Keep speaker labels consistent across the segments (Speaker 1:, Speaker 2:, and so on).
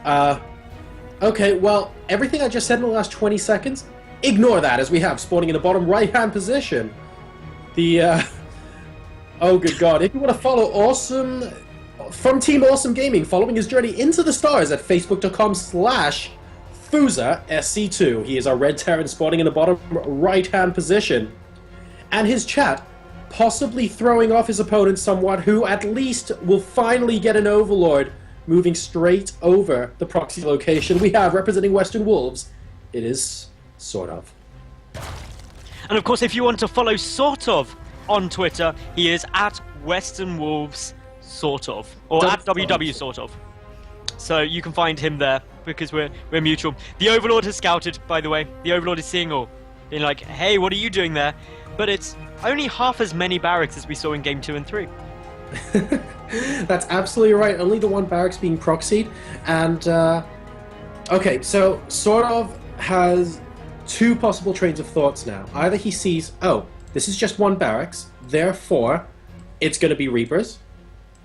Speaker 1: Okay, well, everything I just said in the last 20 seconds, ignore that, as we have spawning in the bottom right-hand position. Oh, good God. If you want to follow Awesome... From Team Awesome Gaming, following his journey into the stars at facebook.com/Fuzer SC2. He is our red Terran spawning in the bottom right-hand position. And his chat, possibly throwing off his opponent somewhat, who at least will finally get an Overlord moving straight over the proxy location we have representing Western Wolves. It is Sortof.
Speaker 2: And of course, if you want to follow Sortof on Twitter, he is at Western Wolves Sortof, or at WW Sortof. So you can find him there because we're mutual. The Overlord has scouted, by the way. The Overlord is seeing all, being like, "Hey, what are you doing there?" But it's only half as many barracks as we saw in Game 2 and 3.
Speaker 1: That's absolutely right. Only the one barracks being proxied, and okay, so Sortof has two possible trains of thoughts now. Either he sees, oh, this is just one barracks, therefore it's going to be Reapers.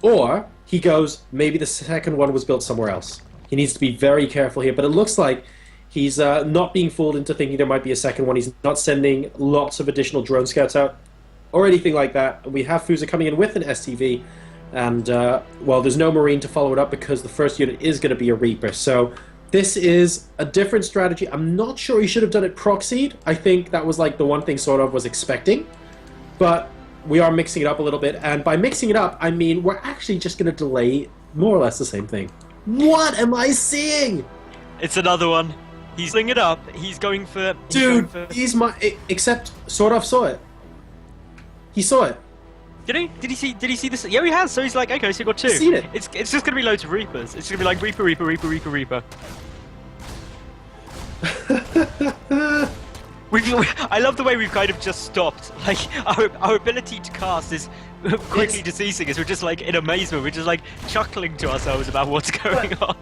Speaker 1: Or he goes, maybe the second one was built somewhere else. He needs to be very careful here, but it looks like he's not being fooled into thinking there might be a second one. He's not sending lots of additional drone scouts out or anything like that. We have Fuzer coming in with an STV, and, well, there's no Marine to follow it up because the first unit is going to be a Reaper. So this is a different strategy. I'm not sure he should have done it proxied. I think that was like the one thing Sortof was expecting, but we are mixing it up a little bit, and by mixing it up, I mean we're actually just going to delay more or less the same thing. What am I seeing?
Speaker 2: It's another one. He's pulling it up. He's going for...
Speaker 1: He's my... Except Sortof saw it. He saw it.
Speaker 2: Did he? Did he see this? Yeah, he has. So he's like, okay, so you got two.
Speaker 1: I've seen it.
Speaker 2: It's just going to be loads of Reapers. It's going to be like Reaper, Reaper, Reaper, Reaper, Reaper. I love the way we've kind of just stopped. Like, our ability to cast is quickly deceasing as we're just like in amazement. We're just like chuckling to ourselves about what's going on.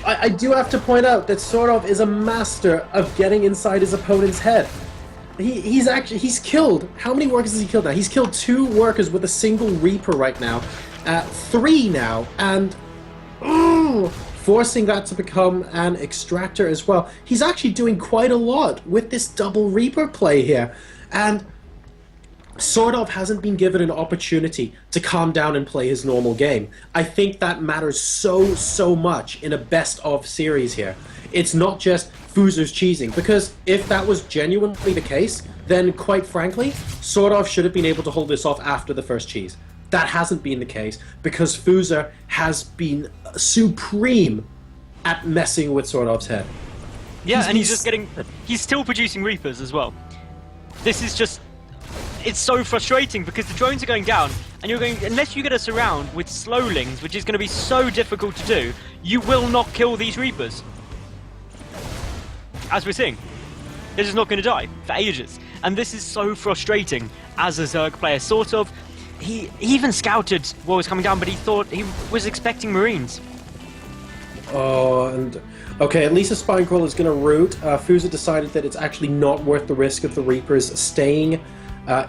Speaker 1: I do have to point out that Sortof is a master of getting inside his opponent's head. He's killed... How many workers has he killed now? He's killed 2 workers with a single Reaper right now. 3 now, and... forcing that to become an extractor as well. He's actually doing quite a lot with this double Reaper play here. And Sortof hasn't been given an opportunity to calm down and play his normal game. I think that matters so much in a best-of series here. It's not just Fuzer's cheesing, because if that was genuinely the case, then quite frankly, Sortof should have been able to hold this off after the first cheese. That hasn't been the case, because Fuzer has been supreme at messing with Sortof's head.
Speaker 2: Yeah, and he's still producing Reapers as well. This is just... It's so frustrating, because the drones are going down, and you're going... Unless you get a surround with slowlings, which is going to be so difficult to do, you will not kill these Reapers. As we're seeing. They're just not going to die for ages. And this is so frustrating as a Zerg player. Sortof, he even scouted what was coming down, but he thought he was expecting Marines.
Speaker 1: Oh, and... Okay, at least a Spine Crawler is going to root. Fuzer decided that it's actually not worth the risk of the Reapers staying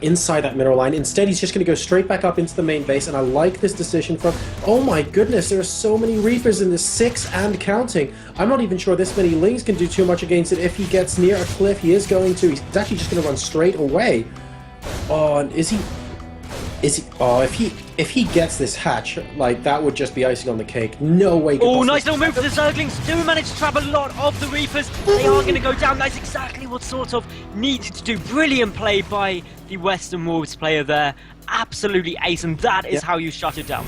Speaker 1: inside that mineral line. Instead, he's just going to go straight back up into the main base, and I like this decision from... Oh my goodness, there are so many Reapers in this, 6 and counting. I'm not even sure this many Lings can do too much against it. If he gets near a cliff, he is going to. He's actually just going to run straight away. Oh, and is he... Oh, if he gets this hatch, like, that would just be icing on the cake. No way.
Speaker 2: Oh, nice little move for the Zerglings. Do manage to trap a lot of the Reapers. They are going to go down. That's exactly what Sortof needed to do. Brilliant play by the Western Wolves player there. Absolutely ace, and that is how you shut it down.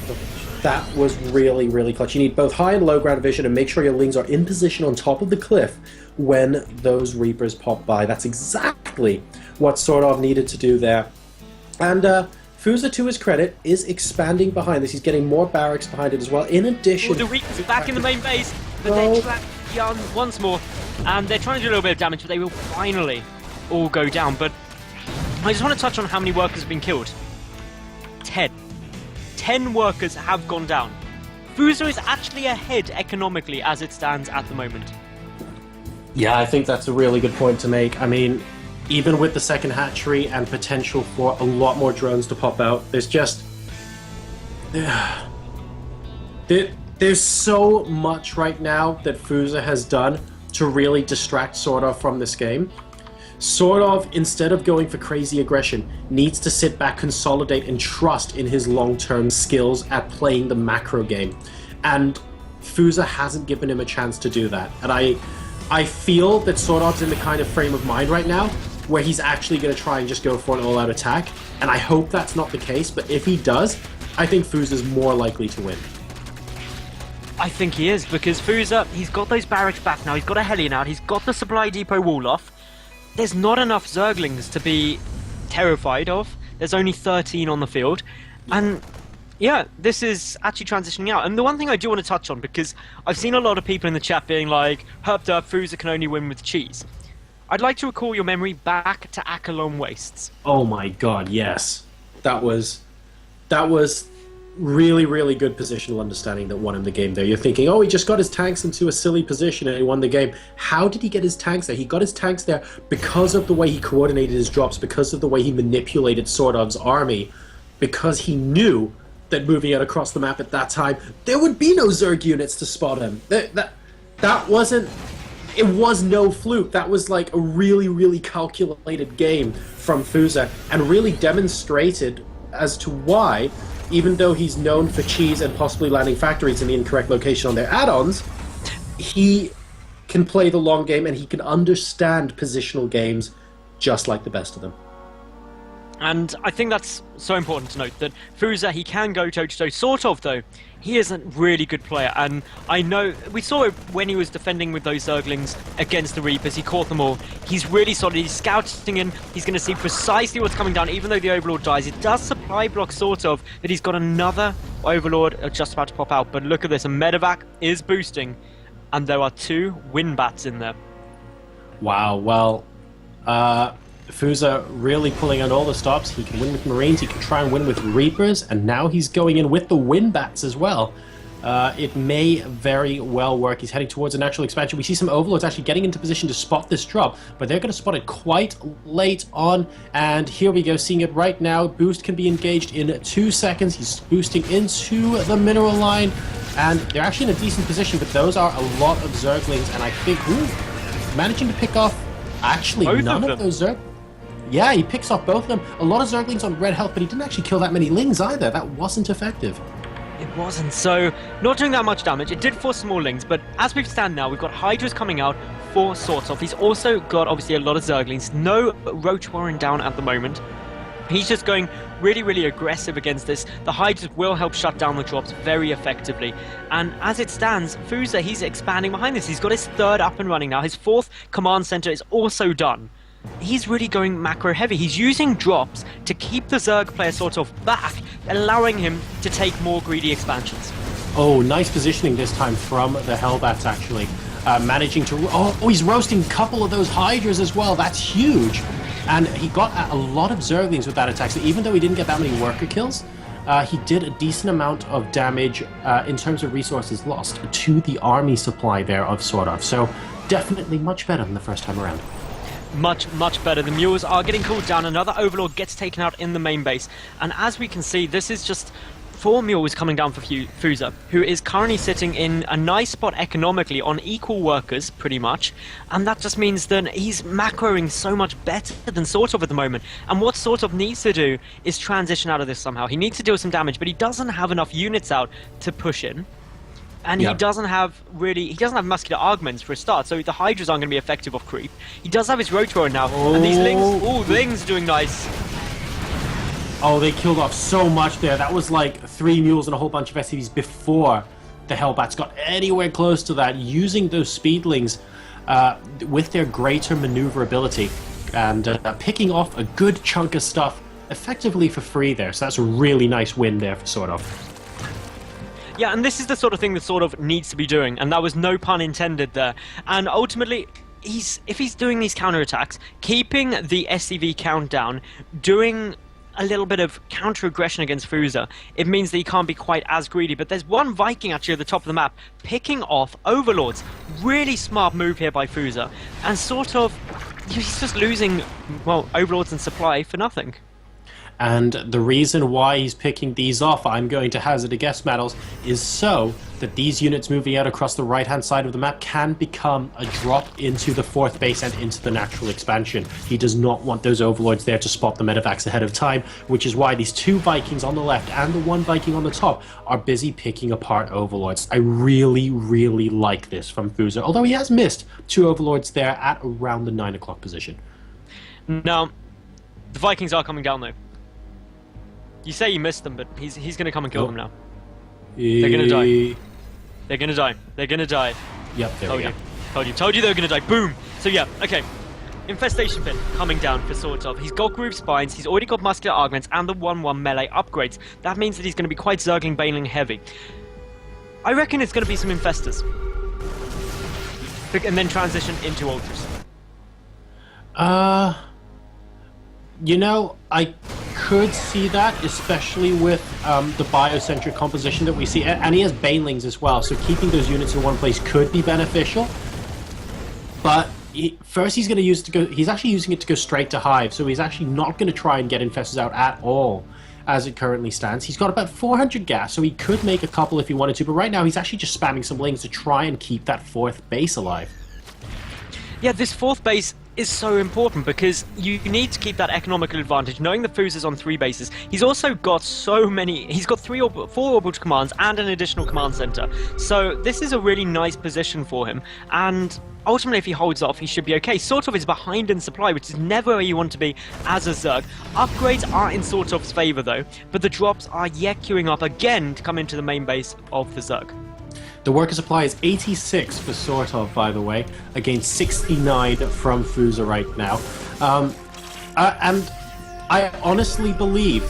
Speaker 1: That was really, really clutch. You need both high and low ground vision and make sure your Lings are in position on top of the cliff when those Reapers pop by. That's exactly what Sortof needed to do there. And, Fuzer, to his credit, is expanding behind this. He's getting more barracks behind it as well. In addition...
Speaker 2: Oh, the Reapers are back in the main base, but they trap Jan once more. And they're trying to do a little bit of damage, but they will finally all go down. But I just want to touch on how many workers have been killed. 10. 10 workers have gone down. Fuzer is actually ahead economically as it stands at the moment.
Speaker 1: Yeah, I think that's a really good point to make. I mean... Even with the second hatchery and potential for a lot more drones to pop out, there's just... There's so much right now that Fuzer has done to really distract Sortof from this game. Sortof, instead of going for crazy aggression, needs to sit back, consolidate, and trust in his long-term skills at playing the macro game. And Fuzer hasn't given him a chance to do that. And I feel that Sortov's in the kind of frame of mind right now where he's actually going to try and just go for an all-out attack. And I hope that's not the case, but if he does, I think Fuzer's more likely to win.
Speaker 2: I think he is, because Fuzer, he's got those barracks back now, he's got a Hellion out, he's got the supply depot wall off. There's not enough Zerglings to be terrified of. There's only 13 on the field. And yeah, this is actually transitioning out. And the one thing I do want to touch on, because I've seen a lot of people in the chat being like, herped up, Fuzer can only win with cheese. I'd like to recall your memory back to Akalon Wastes.
Speaker 1: Oh my god, yes. That was really, really good positional understanding that won him the game there. You're thinking, oh, he just got his tanks into a silly position and he won the game. How did he get his tanks there? He got his tanks there because of the way he coordinated his drops, because of the way he manipulated Sortov's army, because he knew that moving out across the map at that time, there would be no Zerg units to spot him. That wasn't... It was no fluke. That was like a really, really calculated game from Fuzer, and really demonstrated as to why, even though he's known for cheese and possibly landing factories in the incorrect location on their add-ons, he can play the long game and he can understand positional games just like the best of them.
Speaker 2: And I think that's so important to note, that Fuzer, he can go toe-to-toe. Sortof, though, he is a really good player, and I know, we saw it when he was defending with those Zerglings against the Reapers, he caught them all. He's really solid, he's scouting in, he's going to see precisely what's coming down, even though the Overlord dies. It does supply block Sortof, that he's got another Overlord just about to pop out, but look at this, a medevac is boosting, and there are 2 Winbats in there.
Speaker 1: Wow, well, Fuzer really pulling out all the stops. He can win with Marines, he can try and win with Reapers, and now he's going in with the Winbats as well. It may very well work. He's heading towards a natural expansion. We see some Overlords actually getting into position to spot this drop, but they're going to spot it quite late on, and here we go, seeing it right now. Boost can be engaged in 2 seconds. He's boosting into the mineral line, and they're actually in a decent position, but those are a lot of Zerglings, and I think, managing to pick off actually
Speaker 2: both
Speaker 1: none of those Zerglings. Yeah, he picks off both of them. A lot of Zerglings on red health, but he didn't actually kill that many Lings either. That wasn't effective.
Speaker 2: It wasn't, so not doing that much damage. It did force some more Lings, but as we stand now, we've got Hydras coming out for Sortof. He's also got, obviously, a lot of Zerglings. No Roach Warren down at the moment. He's just going really, really aggressive against this. The Hydras will help shut down the drops very effectively. And as it stands, Fuzer, he's expanding behind this. He's got his 3rd up and running now. His 4th command center is also done. He's really going macro heavy. He's using drops to keep the Zerg player sort of back, allowing him to take more greedy expansions.
Speaker 1: Oh, nice positioning this time from the Hellbats, actually. Managing to... Oh, he's roasting a couple of those Hydras as well. That's huge. And he got a lot of Zerglings with that attack, so even though he didn't get that many worker kills, he did a decent amount of damage in terms of resources lost to the army supply there of Sortof. So definitely much better than the first time around.
Speaker 2: Much, much better. The mules are getting cooled down. Another Overlord gets taken out in the main base. And as we can see, this is just 4 mules coming down for Fuzer, who is currently sitting in a nice spot economically on equal workers, pretty much. And that just means that he's macroing so much better than Sortof at the moment. And what Sortof needs to do is transition out of this somehow. He needs to deal some damage, but he doesn't have enough units out to push in. And he doesn't have muscular augments for a start, so the Hydras aren't going to be effective off creep. He does have his Roach Roar now, and these Lings are doing nice.
Speaker 1: Oh, they killed off so much there. That was like 3 mules and a whole bunch of SCVs before the Hellbats got anywhere close to that, using those Speedlings with their greater maneuverability and picking off a good chunk of stuff effectively for free there. So that's a really nice win there for Sortof.
Speaker 2: Yeah, and this is the sort of thing that Sortof needs to be doing, and that was no pun intended there. And ultimately, if he's doing these counterattacks, keeping the SCV count down, doing a little bit of counter-aggression against Fuzer, it means that he can't be quite as greedy. But there's one Viking actually at the top of the map, picking off Overlords. Really smart move here by Fuzer. And Sortof, he's just losing, well, Overlords and supply for nothing.
Speaker 1: And the reason why he's picking these off, I'm going to hazard a guess, Metals, is so that these units moving out across the right-hand side of the map can become a drop into the 4th base and into the natural expansion. He does not want those overlords there to spot the medevacs ahead of time, which is why these 2 Vikings on the left and the 1 Viking on the top are busy picking apart overlords. I really, really like this from Fuzer, although he has missed 2 overlords there at around the 9 o'clock position.
Speaker 2: Now, the Vikings are coming down, though. You say you missed them, but he's going to come and kill them now. They're going to die. They're going to die. They're going to die.
Speaker 1: Yep, there we go.
Speaker 2: Told you they were going to die. Boom! So yeah, okay. Infestation Pit coming down for Sortof. He's got groove spines, he's already got muscular augments and the 1-1 melee upgrades. That means that he's going to be quite Zergling Baneling heavy. I reckon it's going to be some Infestors. And then transition into Ultras.
Speaker 1: You know, I could see that, especially with the biocentric composition that we see, and he has Banelings as well, so keeping those units in one place could be beneficial. But first he's going to use it to go, he's actually using it to go straight to Hive, so he's actually not going to try and get Infestors out at all as it currently stands. He's got about 400 gas, so he could make a couple if he wanted to, but right now he's actually just spamming some lings to try and keep that 4th base alive.
Speaker 2: Yeah, this 4th base is so important because you need to keep that economical advantage. Knowing the Fuzer's on 3 bases, he's also got so many. He's got 4 orbital commands and an additional command center. So this is a really nice position for him. And ultimately, if he holds off, he should be okay. Sortof is behind in supply, which is never where you want to be as a Zerg. Upgrades are in Sortof's favor though, but the drops are yet queuing up again to come into the main base of the Zerg.
Speaker 1: The worker supply is 86 for Sortof, by the way, against 69 from Fuzer right now. And I honestly believe,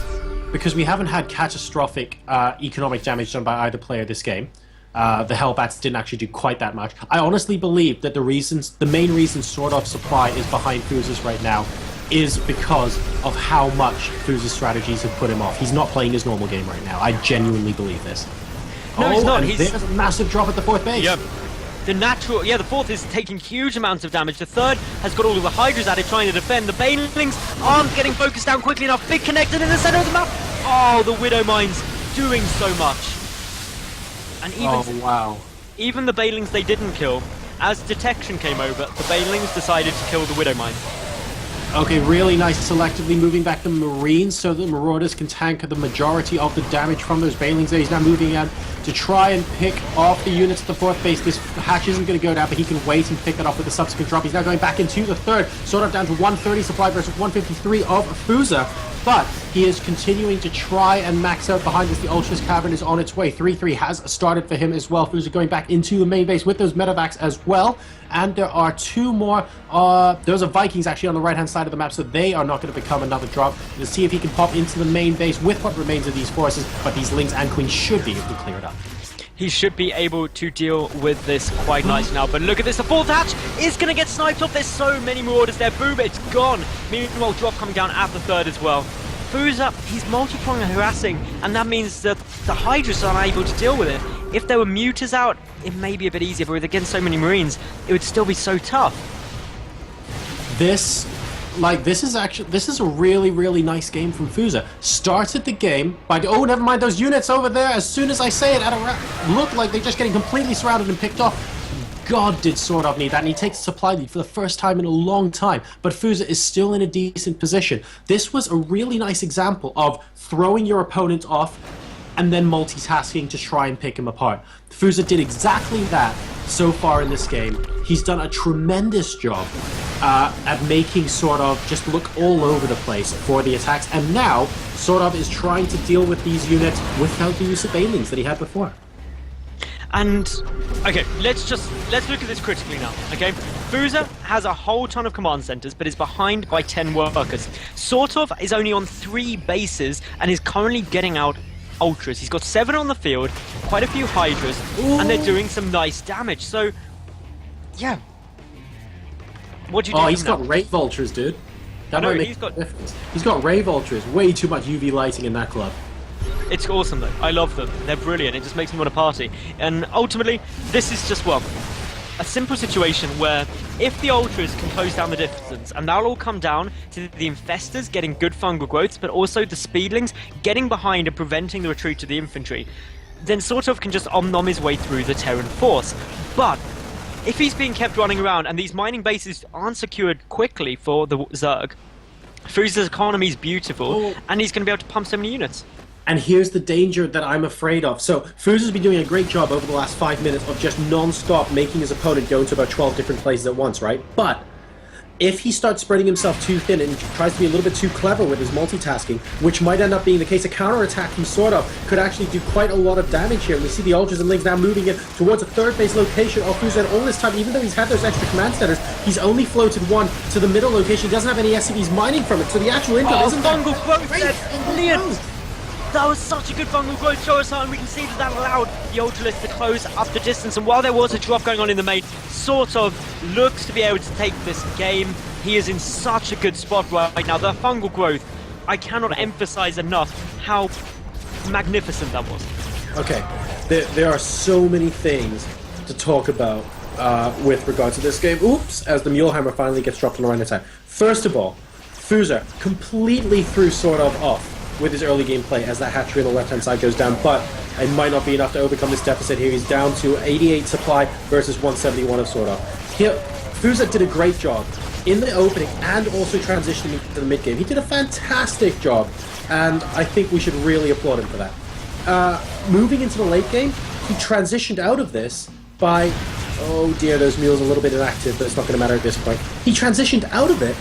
Speaker 1: because we haven't had catastrophic economic damage done by either player this game, the Hellbats didn't actually do quite that much. I honestly believe that the main reason Sortof's supply is behind Fuzer's right now is because of how much Fuzer's strategies have put him off. He's not playing his normal game right now. I genuinely believe this.
Speaker 2: No, he's not.
Speaker 1: There's a massive drop at the 4th base.
Speaker 2: Yep. The 4th is taking huge amounts of damage. The 3rd has got all of the Hydras at it trying to defend. The Banelings aren't getting focused down quickly enough. Big connected in the center of the map. Oh, the Widow Mines doing so much. And even the Banelings they didn't kill, as detection came over, the Banelings decided to kill the Widow Mines.
Speaker 1: Okay, really nice selectively moving back the Marines so that Marauders can tank the majority of the damage from those Banelings there. He's now moving out to try and pick off the units at the 4th base. This hatch isn't going to go down, but he can wait and pick that up with the subsequent drop. He's now going back into the 3rd, sort of down to 130 supply versus 153 of Fuzer. But he is continuing to try and max out behind us. The Ultras Cavern is on its way. 3-3 has started for him as well. Fuzer going back into the main base with those medevacs as well. And there are 2 more. Those are Vikings actually on the right-hand side of the map, so they are not going to become another drop. Let's see if he can pop into the main base with what remains of these forces. But these Lings and Queens should be able to clear it up.
Speaker 2: He should be able to deal with this quite nicely now. But look at this, the 4th hatch is going to get sniped off. There's so many Marauders there. Boom, it's gone. Meanwhile, drop coming down at the 3rd as well. Fuzer, he's multi-pronged and harassing, and that means that the Hydras are unable to deal with it. If there were Mutas out, it may be a bit easier, but with against so many Marines, it would still be so tough.
Speaker 1: This is a really, really nice game from Fuzer. Started the game by... Oh, never mind, those units over there, as soon as I say it, look like they're just getting completely surrounded and picked off. God, did Sortof need that, and he takes supply lead for the first time in a long time, but Fuzer is still in a decent position. This was a really nice example of throwing your opponent off and then multitasking to try and pick him apart. Fuzer did exactly that so far in this game. He's done a tremendous job at making Sortof just look all over the place for the attacks, and now Sortof is trying to deal with these units without the use of Banelings that he had before.
Speaker 2: And, okay, let's look at this critically now, okay? Fuzer has a whole ton of command centers, but is behind by 10 workers. Sortof is only on 3 bases and is currently getting out Ultras. He's got 7 on the field, quite a few Hydras, and they're doing some nice damage. So, yeah. What do you do?
Speaker 1: Oh, he's got Ray Vultures, dude. That might make a difference. He's got Ray Vultures. Way too much UV lighting in that club.
Speaker 2: It's awesome though. I love them. They're brilliant. It just makes me want to party. And ultimately, this is just, well, a simple situation where if the Ultras can close down the distance, and that'll all come down to the Infestors getting good fungal growths, but also the Speedlings getting behind and preventing the retreat of the infantry, then Sortof can just om-nom his way through the Terran force. But if he's being kept running around and these mining bases aren't secured quickly for the Zerg, Fuzer's economy is beautiful, and he's going to be able to pump so many units.
Speaker 1: And here's the danger that I'm afraid of. So, Fuzer's been doing a great job over the last 5 minutes of just non-stop making his opponent go into about 12 different places at once, right? But if he starts spreading himself too thin and tries to be a little bit too clever with his multitasking, which might end up being the case, a counterattack from Sortof could actually do quite a lot of damage here. We see the Ultras and Lings now moving in towards a third base location of Fuzer, and all this time, even though he's had those extra command centers, he's only floated one to the middle location. He doesn't have any SCVs mining from it, so the actual income isn't
Speaker 2: fungal growth,
Speaker 1: great.
Speaker 2: that's brilliant! That was such a good fungal growth show us, and we can see that allowed the Ultralists to close up the distance. And while there was a drop going on in the main, Sortof looks to be able to take this game. He is in such a good spot right now. The fungal growth, I cannot emphasize enough how magnificent that was.
Speaker 1: Okay, there are so many things to talk about with regard to this game. Oops, as the Mulehammer finally gets dropped on the right time. First of all, Fuzer completely threw Sortof off with his early gameplay as that hatchery on the left-hand side goes down, but it might not be enough to overcome this deficit here. He's down to 88 supply versus 171 of Sortof. Fuzer did a great job in the opening and also transitioning into the mid-game. He did a fantastic job, and I think we should really applaud him for that. Moving into the late game, he transitioned out of this by... Oh dear, those mules are a little bit inactive, but it's not going to matter at this point. He transitioned out of it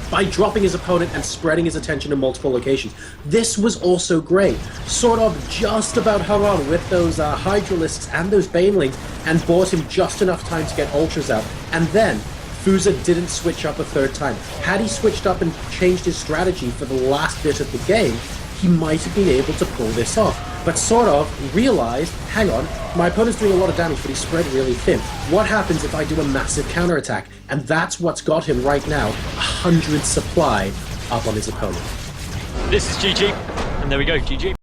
Speaker 1: by dropping his opponent and spreading his attention in multiple locations. This was also great. Sortof just about hung on with those Hydralisks and those Banelings and bought him just enough time to get Ultras out. And then, Fuzer didn't switch up a third time. Had he switched up and changed his strategy for the last bit of the game, he might have been able to pull this off. But Sortof realized, hang on, my opponent's doing a lot of damage, but he's spread really thin. What happens if I do a massive counterattack? And that's what's got him right now, 100 supply up on his opponent.
Speaker 2: This is GG, and there we go, GG.